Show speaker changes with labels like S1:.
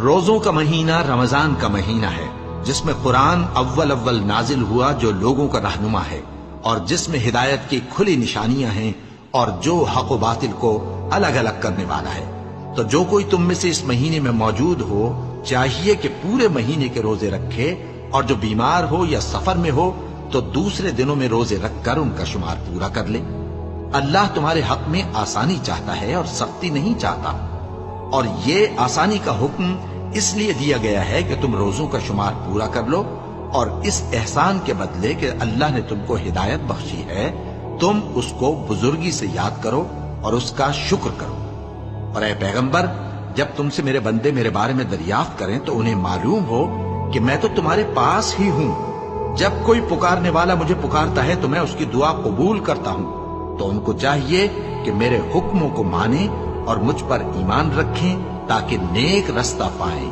S1: روزوں کا مہینہ رمضان کا مہینہ ہے، جس میں قرآن اول اول نازل ہوا، جو لوگوں کا رہنما ہے اور جس میں ہدایت کی کھلی نشانیاں ہیں اور جو حق و باطل کو الگ الگ کرنے والا ہے۔ تو جو کوئی تم میں سے اس مہینے میں موجود ہو چاہیے کہ پورے مہینے کے روزے رکھے، اور جو بیمار ہو یا سفر میں ہو تو دوسرے دنوں میں روزے رکھ کر ان کا شمار پورا کر لے۔ اللہ تمہارے حق میں آسانی چاہتا ہے اور سختی نہیں چاہتا، اور یہ آسانی کا حکم اس لیے دیا گیا ہے کہ تم روزوں کا شمار پورا کر لو، اور اس احسان کے بدلے کہ اللہ نے تم کو ہدایت بخشی ہے تم اس کو بزرگی سے یاد کرو اور اس کا شکر کرو۔ اور اے پیغمبر، جب تم سے میرے بندے میرے بارے میں دریافت کریں تو انہیں معلوم ہو کہ میں تو تمہارے پاس ہی ہوں۔ جب کوئی پکارنے والا مجھے پکارتا ہے تو میں اس کی دعا قبول کرتا ہوں۔ تو ان کو چاہیے کہ میرے حکموں کو مانیں اور مجھ پر ایمان رکھیں تاکہ نیک رستہ پائیں۔